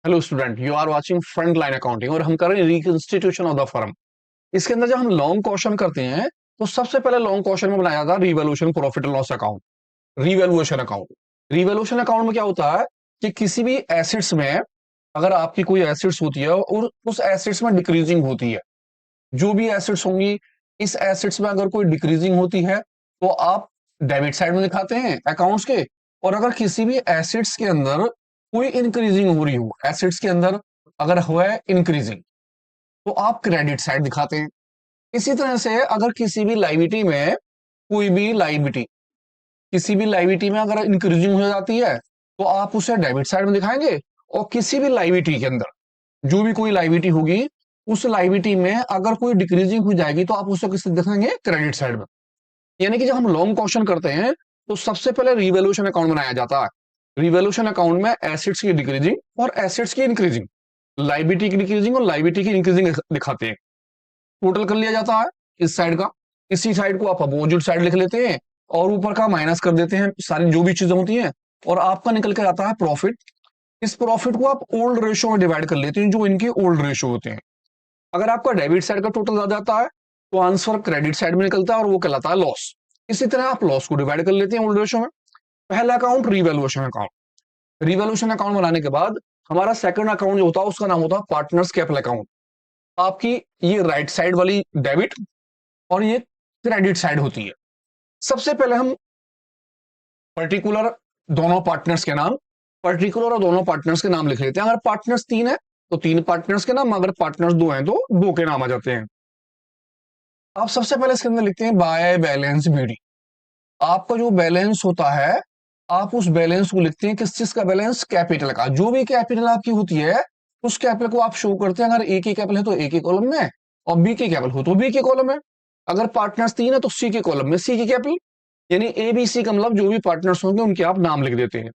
Hello student, you are watching Front Line Accounting और हम कर रहे हैं रिकंस्टिट्यूशन ऑफ द फर्म। इसके अंदर जब हम लॉन्ग क्वेश्चन करते हैं तो सबसे पहले लॉन्ग क्वेश्चन में बनाया था revaluation profit and loss account. Revaluation account, revaluation account में क्या होता है कि किसी भी एसेट्स में अगर आपकी कोई एसेट्स होती है और उस एसेट्स में डिक्रीजिंग होती है, जो भी एसेट्स होंगी इस एसेट्स में अगर कोई डिक्रीजिंग होती है तो आप डेबिट साइड में दिखाते हैं अकाउंट्स के। और अगर किसी भी एसेट्स के अंदर कोई इंक्रीजिंग हो रही हो, एसेट्स के अंदर अगर हुआ है इंक्रीजिंग, तो आप क्रेडिट साइड दिखाते हैं। इसी तरह से अगर किसी भी लाइबिलिटी में कोई भी लाइबिलिटी किसी भी लाइबिलिटी में अगर इंक्रीजिंग हो जाती है तो आप उसे डेबिट साइड में दिखाएंगे। और किसी भी लाइबिलिटी के अंदर जो भी कोई लाइबिलिटी होगी उस लाइबिलिटी में अगर कोई डिक्रीजिंग हो जाएगी तो आप उसे किस दिखाएंगे, क्रेडिट साइड में। यानी कि जब हम लॉन्ग क्वेश्चन करते हैं तो सबसे पहले रिवैल्यूएशन अकाउंट बनाया जाता है। रिवैल्यूएशन अकाउंट में एसेट्स की डिक्रीजिंग और एसेट्स की इंक्रीजिंग, लाइबिलिटी की डिक्रीजिंग और लाइबिलिटी की इंक्रीजिंग दिखाते हैं। टोटल कर लिया जाता है इस साइड का, इसी साइड को आप अपोजिट साइड लिख लेते हैं और ऊपर का माइनस कर देते हैं, सारी जो भी चीजें होती हैं, और आपका निकल के आता है प्रॉफिट। इस प्रॉफिट को आप ओल्ड रेशो में डिवाइड कर लेते हैं, जो इनके ओल्ड रेशो होते हैं। अगर आपका डेबिट साइड का टोटल ज्यादा आता है तो आंसर क्रेडिट साइड में निकलता है और वो कहलाता है लॉस। इसी तरह आप लॉस को डिवाइड कर लेते हैं ओल्ड रेशो में। पहला account revaluation account. Revaluation account बनाने के बाद हमारा सेकंड अकाउंट जो होता है उसका नाम होता है पार्टनर्स कैपिटल अकाउंट। आपकी ये राइट साइड वाली डेबिट और ये क्रेडिट साइड होती है। सबसे पहले हम पर्टिकुलर दोनों पार्टनर्स के नाम, पर्टिकुलर और दोनों पार्टनर्स के नाम लिख लेते हैं। अगर पार्टनर्स 3 है तो 3 पार्टनर्स के नाम, अगर पार्टनर्स 2 हैं तो 2 के नाम आ जाते हैं। आप सबसे पहले इसके अंदर लिखते हैं बाय बैलेंस बीडी। आपका जो बैलेंस होता है आप उस बैलेंस को लिखते हैं, किस चीज का बैलेंस, कैपिटल का। जो भी कैपिटल आपकी होती है उस कैपिटल को आप शो करते हैं। अगर ए की कैपिटल है तो ए के कॉलम में और बी की कैपिटल हो तो बी के कॉलम में। अगर पार्टनर्स 3 है तो सी के कॉलम में सी की कैपिटल, यानी ए बी सी का मतलब जो भी पार्टनर्स होंगे उनके आप नाम लिख देते हैं।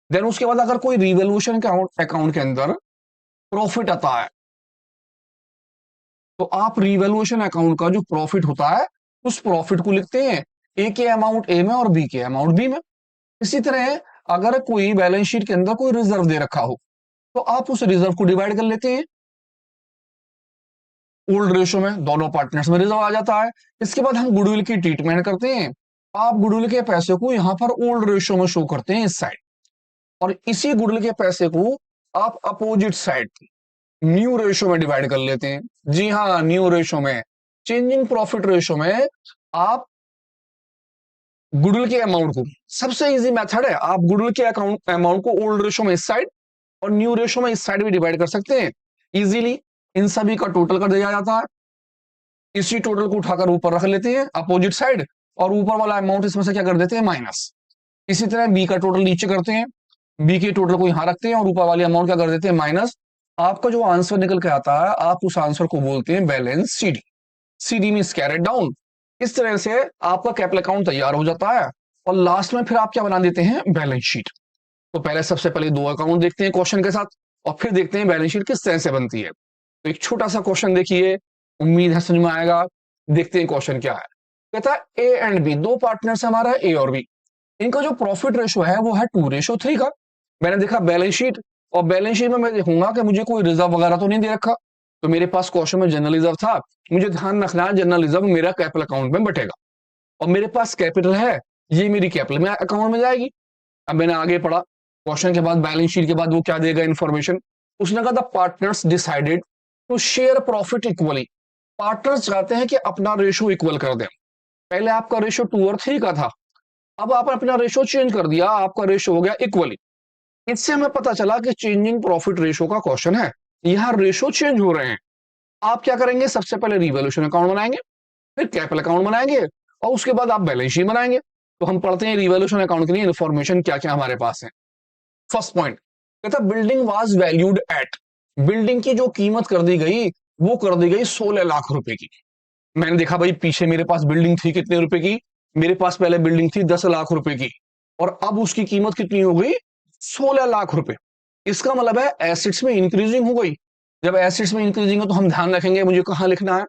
देन उसके बाद अगर कोई रिवैल्यूएशन अकाउंट के अंदर प्रॉफिट आता है तो आप रिवैल्यूएशन अकाउंट का जो प्रॉफिट होता है उस प्रॉफिट को लिखते हैं, ए के अमाउंट ए में और बी के अमाउंट बी में। इसी तरह अगर कोई बैलेंस शीट के अंदर कोई रिजर्व दे रखा हो तो आप उस रिजर्व को डिवाइड कर लेते हैं ओल्ड रेशो में, दोनों पार्टनर्स में रिजर्व आ जाता है। इसके बाद हम गुडविल की ट्रीटमेंट करते हैं। आप गुडविल के पैसे को यहां पर ओल्ड रेशो में शो करते हैं इस साइड, और इसी गुडविल के पैसे को आप अपोजिट साइड न्यू रेशो में डिवाइड कर लेते हैं। जी हाँ, न्यू रेशो में, चेंजिंग प्रॉफिट रेशो में आप गुडविल के अमाउंट को, सबसे इजी मेथड है, आप गुडविल के अकाउंट अमाउंट को ओल्ड रेशो में इस साइड और न्यू रेशो में इस साइड भी डिवाइड कर सकते हैं इजीली। इन सभी का टोटल कर दिया जाता है। इसी टोटल को उठाकर ऊपर रख लेते हैं अपोजिट साइड और ऊपर वाला अमाउंट इसमें से क्या कर देते हैं, माइनस। इसी तरह बी का टोटल नीचे करते हैं, बी के टोटल को यहां रखते हैं और ऊपर वाली अमाउंट क्या कर देते हैं, माइनस। आपका जो आंसर निकल के आता है आप उस आंसर को बोलते हैं balance CD. CD means carried down. इस तरह से आपका कैपिटल अकाउंट तैयार हो जाता है और लास्ट में फिर आप क्या बना देते हैं, बैलेंस शीट। तो पहले सबसे पहले 2 अकाउंट देखते हैं क्वेश्चन के साथ और फिर देखते हैं बैलेंस शीट किस तरह से बनती है। तो एक छोटा सा क्वेश्चन देखिए, उम्मीद है समझ में आएगा। देखते हैं क्वेश्चन क्या है। कहता है ए एंड बी, 2 पार्टनर्स हमारा ए और बी, इनका जो प्रॉफिट रेशो है वो है 2:3 का। मैंने देखा बैलेंस शीट और बैलेंस शीट में मैं देखूंगा कि मुझे कोई रिजर्व वगैरह तो नहीं दे रखा, तो मेरे पास क्वेश्चन में जनरल रिजर्व था। मुझे ध्यान रखना है जनरल रिजर्व मेरा कैपिटल अकाउंट में बटेगा और मेरे पास कैपिटल है, ये मेरी कैपिटल में अकाउंट में जाएगी। अब मैंने आगे पढ़ा क्वेश्चन के बाद, बैलेंस शीट के बाद वो क्या देगा इंफॉर्मेशन। उसने कहा the partners decided to share profit equally. Partners चाहते हैं कि अपना रेशो इक्वल कर दें। पहले आपका रेशो 2:3 का था, अब आपने अपना रेशो चेंज कर दिया, आपका रेशो हो गया इक्वली। इससे हमें पता चला कि चेंजिंग प्रॉफिट रेशो का क्वेश्चन है, यहां रेशो चेंज हो रहे हैं। आप क्या करेंगे, सबसे पहले रिवैल्यूएशन अकाउंट बनाएंगे, फिर कैपिटल अकाउंट बनाएंगे और उसके बाद आप बैलेंस शीट बनाएंगे। तो हम पढ़ते हैं रिवैल्यूएशन अकाउंट के लिए इन्फॉर्मेशन क्या क्या हमारे पास है। फर्स्ट पॉइंट कहता building was valued at, building की जो कीमत कर दी गई वो कर दी गई 16 लाख रुपए की। मैंने देखा भाई पीछे मेरे पास बिल्डिंग थी कितने रुपए की, मेरे पास पहले बिल्डिंग थी 10 लाख रुपए की और अब उसकी कीमत कितनी हो गई, 16 लाख रुपए। इसका मतलब है एसेट्स में इंक्रीजिंग हो गई। जब एसेट्स में इंक्रीजिंग हो तो हम ध्यान रखेंगे मुझे कहां लिखना है।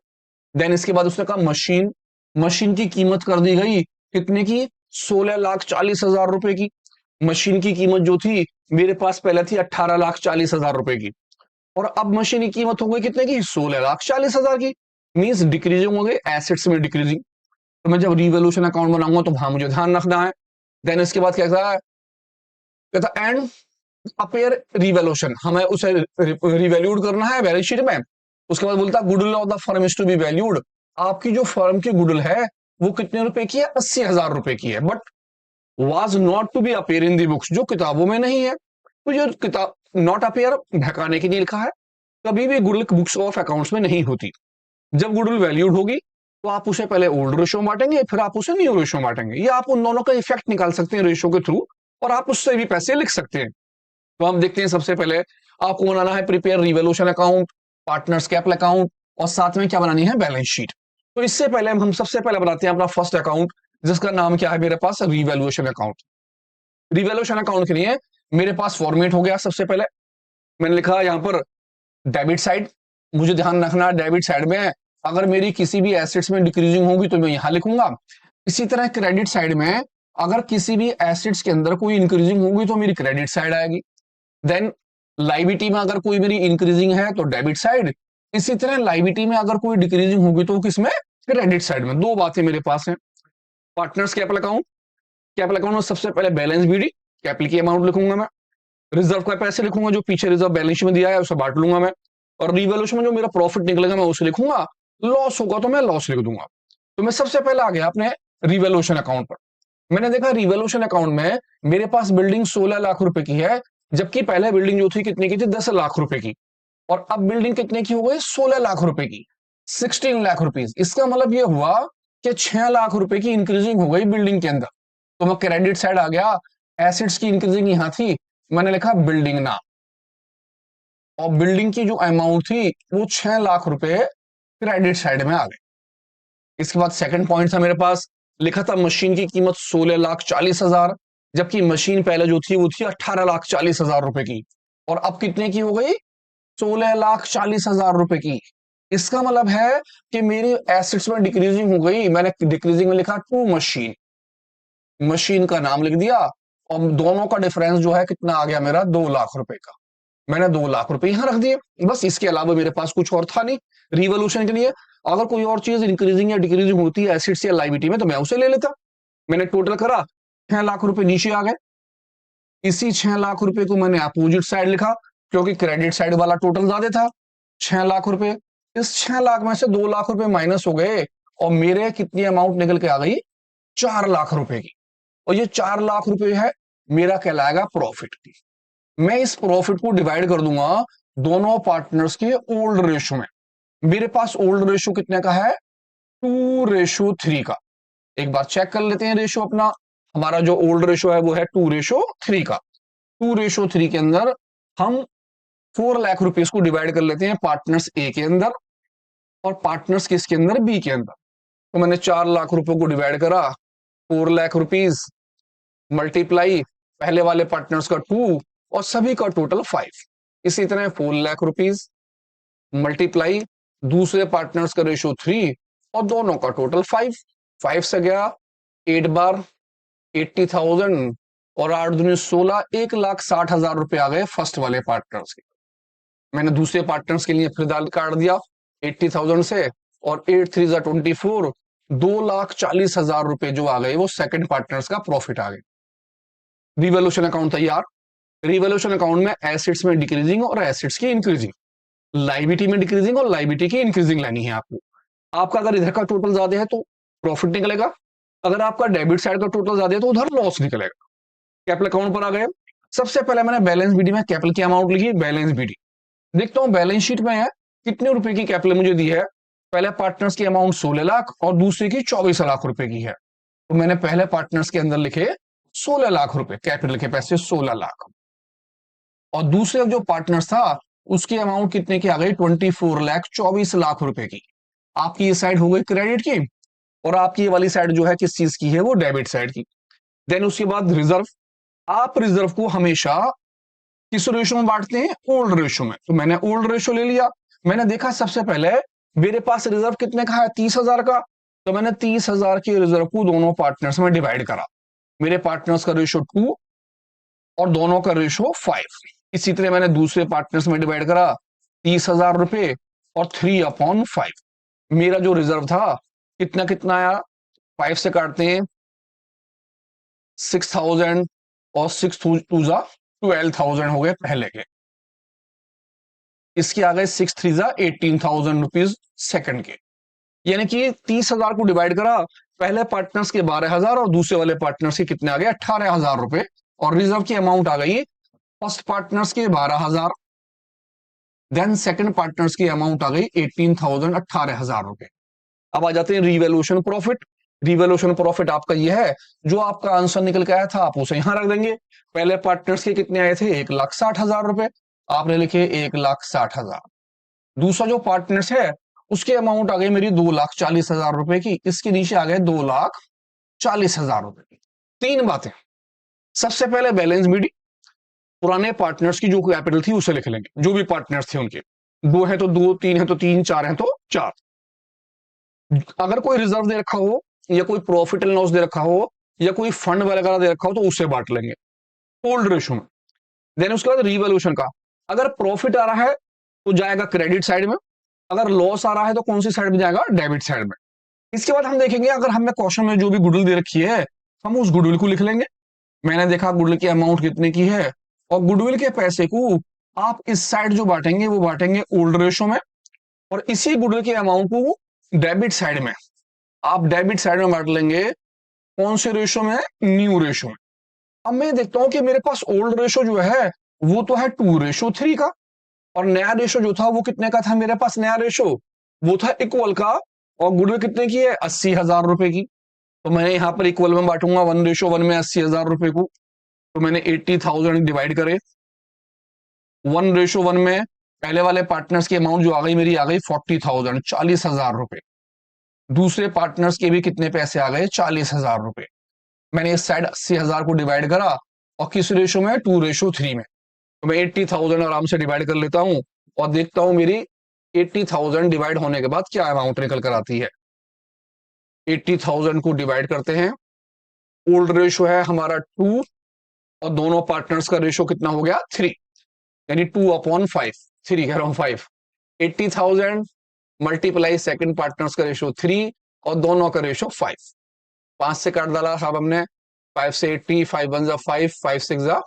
देन इसके बाद उसने कहा मशीन, मशीन की कीमत कर दी गई कितने की, 16,40,000 रुपए की। मशीन की कीमत जो थी मेरे पास पहले थी 18,40,000 रुपए की, और अब मशीन की कीमत हो गई कितने की, 16,40,000 की। मींस डिक्रीजिंग हो गई, एसेट्स में डिक्रीजिंग। तो मैं जब रिवोल्यूशन अकाउंट बनाऊंगा तो वहां मुझे ध्यान रखना है। देन इसके बाद क्या कहता है, कहता एंड अपेयर रिवोल्यूशन, हमें उसे रिवैल्यूड करना है बैलेंस शीट में। उसके बाद बोलता है goodwill of the firm is to be valued, आपकी जो फर्म की गुडविल है वो कितने रुपए की है, 80,000 रुपए की है, but was not to be appear in the books, जो किताबों में नहीं है। तो जो किताब नॉट अपेयर भकाने के लिए लिखा है, कभी भी गुडविल बुक्स ऑफ अकाउंट्स में नहीं होती। जब गुडविल वैल्यूड होगी तो आप उसे पहले ओल्ड रेशो में बांटेंगे, फिर आप उसे न्यू रेशो में बांटेंगे, या आप उन दोनों का इफेक्ट निकाल सकते हैं रेशो के थ्रू, और आप उससे भी पैसे लिख सकते हैं। तो हम देखते हैं, सबसे पहले आपको बनाना है prepare revolution account, partners capital account, और साथ में क्या बनानी है, बैलेंस शीट। तो इससे पहले हम सबसे पहले बनाते हैं अपना फर्स्ट अकाउंट, जिसका नाम क्या है मेरे पास, रिवोल्यूशन अकाउंट। रिवोल्यूशन अकाउंट के लिए मेरे पास फॉर्मेट हो गया। सबसे पहले मैंने लिखा यहां पर डेबिट साइड। मुझे ध्यान रखना है डेबिट साइड में अगर मेरी किसी भी एसेट्स में डिक्रीजिंग होगी तो मैं यहां लिखूंगा। इसी तरह क्रेडिट साइड में अगर किसी भी एसेट्स के अंदर कोई इंक्रीजिंग होगी तो मेरी क्रेडिट साइड आएगी। देन लाइबिलिटी में अगर कोई मेरी इंक्रीजिंग है तो डेबिट साइड। इसी तरह लाइबिलिटी में अगर कोई डिक्रीजिंग होगी तो किसमें, क्रेडिट साइड में। दो बातें मेरे पास हैं। Partners capital account, capital account में सबसे पहले बैलेंस बीडी, कैपिटल की अमाउंट लिखूंगा मैं। रिजर्व का पैसे लिखूंगा, जो पीछे रिजर्व बैलेंस में दिया है उसे बांट लूंगा मैं। और रिवोल्यूशन में जो मेरा प्रॉफिट निकलेगा मैं उसे लिखूंगा, लॉस होगा तो मैं लॉस लिख दूंगा। तो मैं सबसे पहले आ गया अपने रिवोल्यूशन अकाउंट पर। मैंने देखा रिवोल्यूशन अकाउंट में मेरे पास बिल्डिंग 16 लाख रुपए की है, जबकि पहले बिल्डिंग जो थी कितने की थी, 10 लाख रुपए की। और अब बिल्डिंग कितने की हो गई, 16 लाख रुपए की, 16 लाख रुपीज। इसका मतलब ये हुआ कि 6 लाख रुपए की इंक्रीजिंग हो गई बिल्डिंग के अंदर। तो मैं क्रेडिट साइड आ गया, एसेट्स की इंक्रीजिंग यहां थी, मैंने लिखा बिल्डिंग नाम, और बिल्डिंग की जो अमाउंट थी वो 6 लाख रुपए क्रेडिट साइड में आ गई। इसके बाद सेकंड पॉइंट था मेरे पास, लिखा था मशीन की कीमत 16,40,000, जबकि मशीन पहले जो थी वो थी 18,40,000 रुपए की, और अब कितने की हो गई, 16,40,000 रुपए की। इसका मतलब है कि मेरी एसेट्स में डिक्रीजिंग हो गई। मैंने डिक्रीजिंग में लिखा टू मशीन, मशीन का नाम लिख दिया, और दोनों का डिफरेंस जो है कितना आ गया मेरा, 2 लाख रुपए का। मैंने 2 लाख रुपए यहां रख दिए, बस। इसके अलावा मेरे पास कुछ और था नहीं। रिवोल्यूशन के लिए अगर कोई और चीज इंक्रीजिंग या डिक्रीजिंग होती है एसिड्स या लाइबिलिटी में तो मैं उसे ले लेता। मैंने टोटल करा, 6 लाख रुपए नीचे आ गए। इसी 6 लाख रुपए को मैंने अपोजिट साइड लिखा, क्योंकि क्रेडिट साइड वाला टोटल ज्यादा था, 6 लाख रुपए। इस 6 लाख में से 2 लाख रुपए माइनस हो गए, और मेरे कितनी अमाउंट निकल के आ गई, 4 लाख रुपए की। और ये 4 लाख रुपए है मेरा कहलाएगा प्रॉफिट की। मैं इस प्रॉफिट को डिवाइड कर दूंगा दोनों पार्टनर्स के ओल्ड रेशो में। मेरे पास ओल्ड रेशो कितने का है, 2:3 का। एक बार चेक कर लेते हैं रेशो अपना। हमारा जो ओल्ड रेशो है वो है 2:3 का। 2:3 के अंदर हम 4 लाख रुपीज को डिवाइड कर लेते हैं पार्टनर्स ए के अंदर, और पार्टनर्स किसके अंदर, बी के अंदर। तो मैंने 4 लाख रुपए को डिवाइड करा, 4 लाख रुपीज मल्टीप्लाई पहले वाले पार्टनर्स का 2 और सभी का टोटल 5। इसी तरह 4 लाख रुपीज मल्टीप्लाई दूसरे पार्टनर्स का रेशो 3 और दोनों का टोटल 5। 5 से गया 8 बार 80,000, और 8 दूनी 16, 1,60,000 रुपए आ गए फर्स्ट वाले पार्टनर्स के। मैंने दूसरे पार्टनर्स के लिए फिर दाल काट दिया 80,000 से, और 8 3 24, 2,40,000 रुपए जो आ गए वो सेकंड पार्टनर्स का प्रॉफिट आ गए। रिवोल्यूशन अकाउंट तैयार। रिवोल्यूशन अकाउंट में एसेट्स में डिक्रीजिंग और एसेट्स की इंक्रीजिंग, लाइबिलिटी में डिक्रीजिंग और लाइबिलिटी की इंक्रीजिंग लेनी है आपको। आपका अगर इधर का टोटल ज्यादा है तो प्रॉफिट निकलेगा, अगर आपका डेबिट साइड का टोटल ज्यादा है तो उधर लॉस निकलेगा। कैपिटल अकाउंट पर आ गए। सबसे पहले मैंने बैलेंस बीडी में कैपिटल की अमाउंट लिखी, बैलेंस बीडी। देखता हूं बैलेंस शीट में है कितने रुपए की कैपिटल मुझे दी है। पहले पार्टनर्स की अमाउंट 16 लाख और दूसरे की 24 लाख रुपए की है। तो मैंने पहले पार्टनर्स के अंदर लिखे 16 लाख रुपए, कैपिटल के पैसे 16 लाख, और दूसरे जो पार्टनर्स था उसकी अमाउंट कितने की आ गई, 24 लाख 24 लाख रुपए की। आपकी ये साइड हो गई क्रेडिट की, और आपकी ये वाली साइड जो है किस चीज की है, वो डेबिट साइड की। देन उसके बाद रिजर्व। आप रिजर्व को हमेशा किस रेशो में बांटते हैं, ओल्ड रेशो में। तो मैंने ओल्ड रेशो ले लिया। मैंने देखा सबसे पहले मेरे पास रिजर्व कितने का है, 30,000 का। तो मैंने 30,000 के रिजर्व को दोनों पार्टनर्स में डिवाइड करा। मेरे पार्टनर्स का रेशो 2, और दोनों का रेशो 5। इसी तरह मैंने दूसरे पार्टनर्स में डिवाइड करा, 30,000 रुपए और 3/5। मेरा जो रिजर्व था कितना कितना आया, 5 से काटते हैं 6,000 और 6 2 जा 12,000 हो गए पहले के। इसके आ गए 6 3 जा 18,000 रुपीज सेकंड के। यानी कि 30,000 को डिवाइड करा, पहले पार्टनर्स के 12,000 और दूसरे वाले पार्टनर्स के कितने आ गए 18,000 रुपए, और रिजर्व की अमाउंट आ गई फर्स्ट पार्टनर्स के 12,000, देन सेकंड पार्टनर्स की अमाउंट आ गई 18,000, 18,000 रुपए। अब आ जाते हैं रिवैल्यूएशन प्रॉफिट। रिवैल्यूएशन प्रॉफिट आपका यह है, जो आपका आंसर निकल के आया था आप उसे यहां रख देंगे। पहले पार्टनर्स के कितने आए थे 1,60,000 रुपए, आपने लिखे 1,60,000। दूसरा जो पार्टनर्स है उसके अमाउंट आ गई मेरी 2,40,000 रुपए की, इसके नीचे आ गए 2,40,000 रुपए की। तीन बातें, सबसे पहले बैलेंस मीडियम, पुराने पार्टनर्स की जो कैपिटल थी उसे लिख लेंगे, जो भी पार्टनर्स थे उनके, 2 है तो 2, 3 है तो 3, 4 है तो 4। अगर कोई रिजर्व दे रखा हो या कोई प्रॉफिट एंड लॉस दे रखा हो या कोई फंड वगैरह दे रखा हो तो उसे बांट लेंगे ओल्ड रेशो में। देन उसके बाद रिवैल्यूएशन का, अगर प्रॉफिट आ रहा है तो जाएगा क्रेडिट साइड में, अगर लॉस आ रहा है तो कौन सी साइड में जाएगा, डेबिट साइड में। इसके बाद हम देखेंगे अगर हमें क्वेश्चन में जो भी गुडविल दे रखी है हम उस गुडविल को लिख लेंगे। मैंने देखा गुडविल की अमाउंट कितने की है, और गुडविल के पैसे को आप इस साइड जो बांटेंगे वो बांटेंगे ओल्ड रेशो में, और इसी गुडविल के अमाउंट को डेबिट साइड में आप डेबिट साइड में बांट लेंगे। कौन से रेशो में, न्यू रेशो में। अब मैं देखता हूं कि मेरे पास ओल्ड रेशो जो है वो तो है 2:3 का, और नया रेशो जो था वो कितने का था, मेरे पास नया रेशो वो था इक्वल का, और गुडविल कितने की है 80,000 रुपए की। तो मैंने यहां पर इक्वल में बांटूंगा 1:1 में 80,000 रुपए को, तो मैंने 80,000 डिवाइड करे 1:1 में, पहले वाले पार्टनर्स की अमाउंट जो आ गई मेरी आ गई 40,000, 40,000 रुपए। दूसरे पार्टनर्स के भी कितने पैसे आ गए 40,000 रुपए। मैंने इस साइड 80,000 को डिवाइड करा, और किस रेशो में 2:3 में, तो मैं 80,000 आराम से डिवाइड कर लेता हूं और देखता हूं मेरी 80,000 डिवाइड होने के बाद क्या अमाउंट निकल कर आती है। 80,000 को डिवाइड करते हैं, ओल्ड रेशो है हमारा 2, और दोनों पार्टनर्स का रेशो कितना हो गया 3, यानी 2/5, 3 कह रहा हूं 5। 80,000 मल्टीप्लाई सेकंड पार्टनर्स का रेशो 3 और दोनों का रेशो 5। 5 से काट डाला साहब हमने, 5 से 80, 5 1 जा 5, 5 6 जा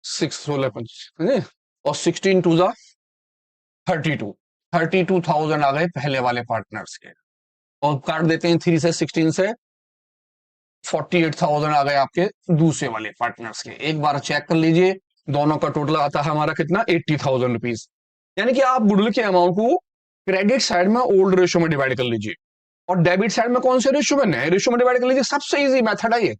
6, 16 5, और 16 2 जा 32, 32,000 आ गए पहले वाले पार्टनर्स के, और काट देते हैं 3 से 16 से 48,000 आ गए आपके दूसरे वाले पार्टनर्स के। एक बार चेक कर लीजिए, दोनों का टोटल आता है हमारा कितना 80,000 रुपीज। यानी कि आप गुडविल के अमाउंट को क्रेडिट साइड में ओल्ड रेशो में डिवाइड कर लीजिए, और डेबिट साइड में कौन से रेशो में, नए रेशो में डिवाइड कर लीजिए। सबसे इजी मेथड है ये।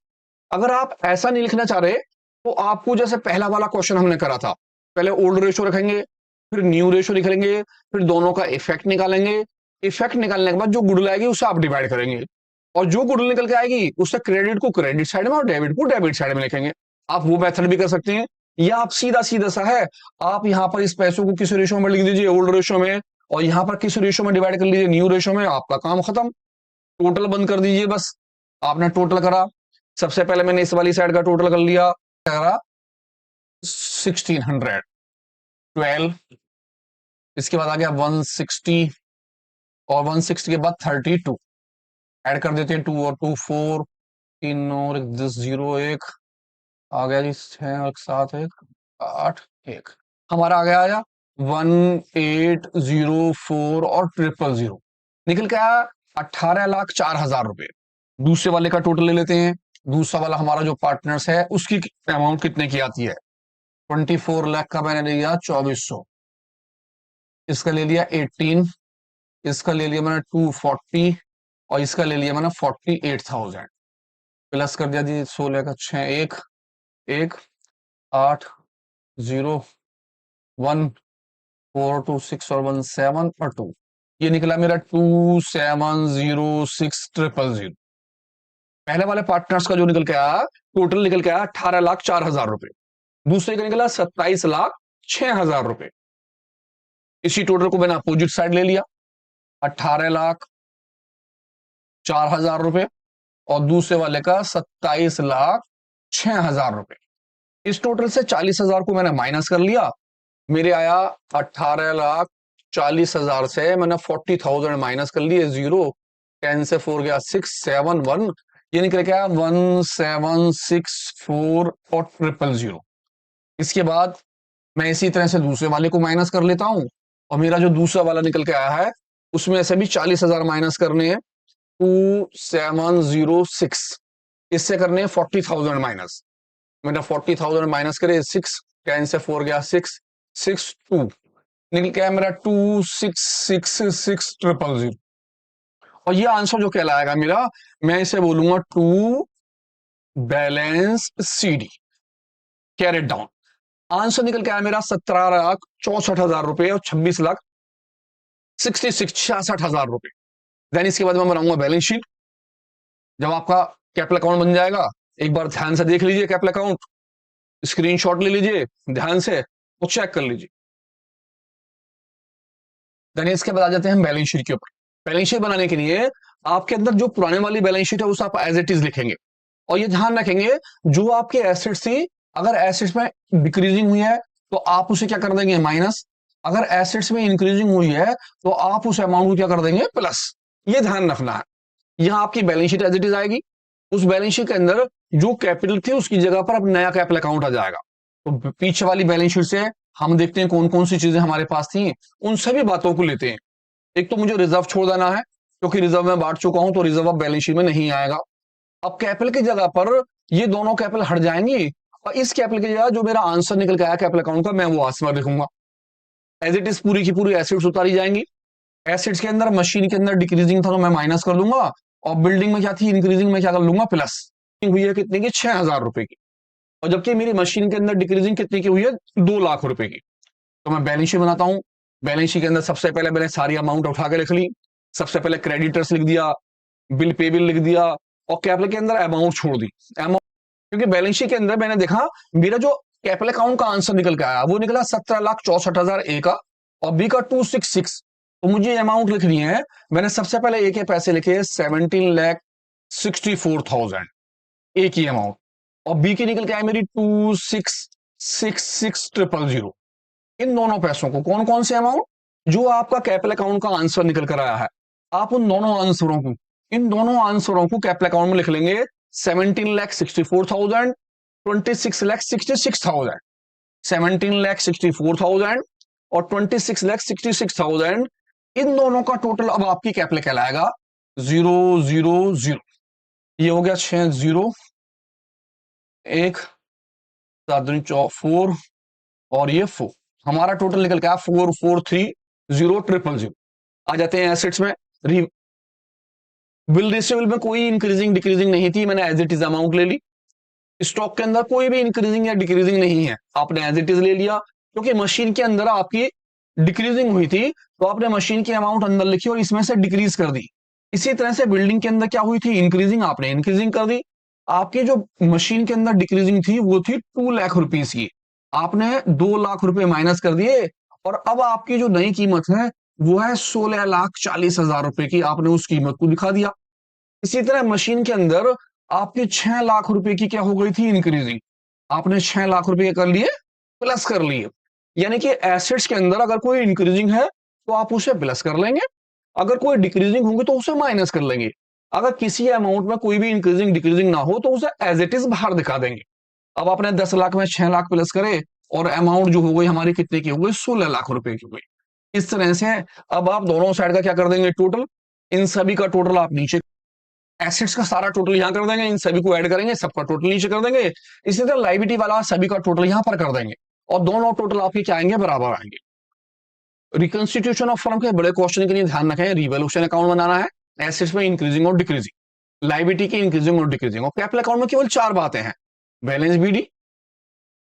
अगर आप ऐसा नहीं लिखना चाह रहे तो आपको जैसे पहला वाला क्वेश्चन हमने करा था, पहले ओल्ड रेशो रखेंगे, फिर न्यू रेशो लिख लेंगे, फिर दोनों का इफेक्ट निकालेंगे। इफेक्ट निकालने के बाद जो गुडविल आएगी उसे आप डिवाइड करेंगे, और जो गुडविल निकल के आएगी उससे क्रेडिट को क्रेडिट साइड में और डेबिट को डेबिट साइड में लिखेंगे। आप वो मेथड भी कर सकते हैं, या आप सीधा सीधा सा है, आप यहाँ पर इस पैसों को किस रेशो में लिख दीजिए ओल्ड रेशो में, और यहाँ पर किस रेशो में डिवाइड कर लीजिए न्यू रेशो में, आपका काम खत्म। टोटल बंद कर दीजिए, बस आपने टोटल करा। सबसे पहले मैंने इस वाली साइड का टोटल कर लिया, करा 1612, इसके बाद आ गया 160, और 160 के बाद 32 ऐड कर देते हैं, 2 और 2 4, 3 और 10 0 1 आ गया जी, 6 और 7 1 8 1, हमारा आ गया 1804 और 000 निकल के आया 18,04,000 रुपए। दूसरे वाले का टोटल ले लेते हैं। दूसरा वाला हमारा जो पार्टनर्स है उसकी अमाउंट कितने की आती है, 24 लाख का मैंने लिया 2400, इसका ले लिया 18, इसका ले लिया मैंने 240, और इसका ले लिया मैंने 48,000, प्लस कर दिया जी 16 का 6 1 1 8 0 1 4 2 6 और 1 7 और 2, ये निकला मेरा 2706,000। पहले वाले पार्टनर्स का जो निकल के आया टोटल निकल के आया 18,04,000 रुपए, दूसरे का निकला 27,06,000 रुपए। इसी टोटल को मैंने अपोजिट साइड ले लिया, 18,04,000 रुपए, और दूसरे वाले का 27,06,000 6,000 रुपए। इस टोटल से 40,000 को मैंने माइनस कर लिया, मेरे आया 18,40,000 से मैंने 40,000 माइनस कर लिए, 0 10 से 4 गया 671, ये निकल के आया 1764 और 000। इसके बाद मैं इसी तरह से दूसरे वाले को माइनस कर लेता हूं, और मेरा जो दूसरा वाला निकल के आया है उसमें से भी 40,000 माइनस करने हैं, 2706, इससे करने हैं 40,000 माइनस। मेरा 40,000 माइनस करे 6, 10 से 4 गया 662, निकल के आया मेरा 2666,000। और ये आंसर जो कहलाएगा मेरा, मैं इसे बोलूंगा to balance CD carried down. Answer निकल के आया मेरा 17,64,000 रुपए और 26,66,66,000 रुपए। देन इसके बाद मैं बनाऊंगा बैलेंस शीट। जब आपका कैपिटल अकाउंट बन जाएगा, एक बार ध्यान से देख लीजिए कैपिटल अकाउंट, स्क्रीनशॉट ले लीजिए ध्यान से और चेक कर लीजिए। देन इसके बाद आ जाते हैं हम बैलेंस शीट के ऊपर। बैलेंस शीट बनाने के लिए आपके अंदर जो पुराने वाली बैलेंस शीट है उसे आप एज इट इज लिखेंगे, और ये ध्यान रखेंगे जो आपके एसेट्स थी, अगर एसेट्स में डिक्रीजिंग हुई है तो आप उसे क्या कर देंगे माइनस, अगर एसेट्स में इंक्रीजिंग हुई है तो आप उस अमाउंट को क्या कर देंगे प्लस। ये ध्यान रखना है। यहां आपकी balance sheet as it is आएगी, उस बैलेंस शीट के अंदर जो कैपिटल थी उसकी जगह पर अब नया कैपिटल अकाउंट आ जाएगा। तो पीछे वाली बैलेंस शीट से हम देखते हैं कौन कौन सी चीजें हमारे पास थी, उन सभी बातों को लेते हैं। एक तो मुझे रिजर्व छोड़ देना है, क्योंकि रिजर्व में बांट चुका हूं तो रिजर्व अब बैलेंस शीट में नहीं आएगा। अब कैपिटल की जगह पर ये दोनों कैपिटल हट जाएंगी, और इस कैपिटल की जगह जो मेरा आंसर निकल के आया कैपिटल अकाउंट का, मैं वो आंसर लिखूंगा। एज इट इज पूरी की पूरी एसेट्स उतारी जाएंगी। एसेट्स के अंदर मशीन के अंदर डिक्रीजिंग था तो मैं माइनस कर दूंगा, और बिल्डिंग में क्या थी इंक्रीजिंग में क्या कर लूंगा प्लस। हुई है कितने की 6,000 रुपए की, और जबकि मेरी मशीन के अंदर डिक्रीजिंग कितने की हुई है 2,00,000 रुपए की। तो मैं बैलेंस शीट बनाता हूं। बैलेंस शीट के अंदर सबसे पहले मैंने सारी अमाउंट उठा के लिख ली। सबसे पहले क्रेडिटर्स लिख दिया, बिल पे बिल लिख दिया, और कैपिटल के अंदर अमाउंट छोड़ दी। अमाउंट क्योंकि बैलेंस शीट के अंदर मैंने देखा मेरा जो कैपिटल अकाउंट का आंसर निकल के आया वो निकला 17,64,000 ए का, और बी का 266। तो मुझे अमाउंट लिखनी है, मैंने सबसे पहले ए के पैसे लिखे 17,64,000 ए की अमाउंट, और बी की निकल के आए मेरी 2666,000। इन दोनों पैसों को कौन कौन से अमाउंट जो आपका कैपिटल अकाउंट का आंसर निकल कर आया है, आप उन दोनों आंसरों को, इन दोनों आंसरों को कैपिटल अकाउंट में लिख लेंगे 17,64,000, 26,66,000, 17,64,000 और 26,66,000। इन दोनों का टोटल अब आपकी कैपिटल कहलाएगा 000। ये हो गया 6 1 7 4 और ये 4, हमारा टोटल निकल के आया 443,000। आ जाते हैं एसेट्स में। बिल रिसीवेबल में कोई इंक्रीजिंग डिक्रीजिंग नहीं थी, मैंने एज इट इज अमाउंट ले ली। स्टॉक के अंदर कोई भी इंक्रीजिंग या डिक्रीजिंग नहीं है, आपने एज इट इज ले लिया, क्योंकि मशीन के अंदर आपकी डिक्रीजिंग हुई थी तो आपने मशीन की अमाउंट अंदर लिखी और इसमें से डिक्रीज कर दी। इसी तरह से बिल्डिंग के अंदर क्या हुई थी इंक्रीजिंग, आपने इंक्रीजिंग कर दी। आपकी जो मशीन के अंदर डिक्रीजिंग थी वो थी 2,00,000 की, आपने 2,00,000 माइनस कर दिए, और अब आपकी जो नई कीमत है वो है 16,40,000 की, आपने उस कीमत को दिखा दिया। इसी तरह मशीन के अंदर आपकी 6,00,000 की क्या हो गई थी इंक्रीजिंग, आपने 6,00,000 कर लिए प्लस कर लिए। यानी कि एसेट्स के अंदर अगर कोई इंक्रीजिंग है तो आप उसे प्लस कर लेंगे, अगर कोई डिक्रीजिंग होगी तो उसे माइनस कर लेंगे। अगर किसी अमाउंट में कोई भी इंक्रीजिंग डिक्रीजिंग ना हो तो उसे एज इट इज बाहर दिखा देंगे। अब आपने 10 लाख में 6 लाख प्लस करे, और अमाउंट जो हो गई हमारी कितने की हो गई 16,00,000 की हो गई। इस तरह से अब आप दोनों साइड का क्या कर देंगे टोटल, इन सभी का टोटल आप नीचे, एसेट्स का सारा टोटल यहां कर देंगे, इन सभी को ऐड करेंगे, सबका टोटल नीचे कर देंगे। इसी तरह लाइबिलिटी वाला सभी का टोटल यहां पर कर देंगे, और दोनों टोटल आपके क्या आएंगे बराबर आएंगे। रिकंस्टिट्यूशन ऑफ फर्म के बड़े क्वेश्चन के लिए ध्यान रखें, रिवोल्यूशन अकाउंट बनाना है, एसेट्स में इंक्रीजिंग और डिक्रीजिंग, लाइबिलिटी की इंक्रीजिंग और डिक्रीजिंग, और कैपिटल अकाउंट में केवल 4 बातें हैं, बैलेंस बीडी,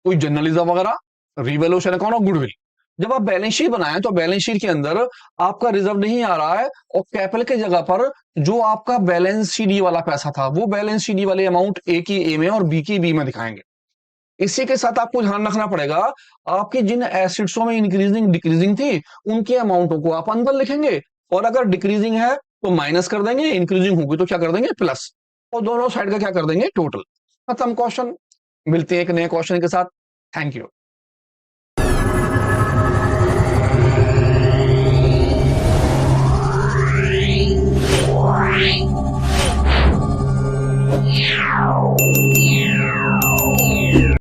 कोई जर्नलिज्म वगैरह, रिवोल्यूशन अकाउंट और गुडविल। जब आप बैलेंस शीट बनाएं तो बैलेंस शीट के अंदर आपका रिजर्व नहीं आ रहा है, और कैपिटल के जगह पर जो आपका बैलेंस शीट वाला पैसा था वो बैलेंस शीट वाले अमाउंट ए की ए में और बी की बी में दिखाएंगे। इसी के साथ आपको ध्यान रखना पड़ेगा, आपकी जिन एसेट्सों में इंक्रीजिंग डिक्रीजिंग थी उनके अमाउंटों को आप अंदर लिखेंगे, और अगर डिक्रीजिंग है तो माइनस कर देंगे, इंक्रीजिंग होगी तो क्या कर देंगे प्लस, और दोनों साइड का क्या कर देंगे टोटल। खत्म क्वेश्चन। मिलते हैं एक नए क्वेश्चन के साथ। Thank you.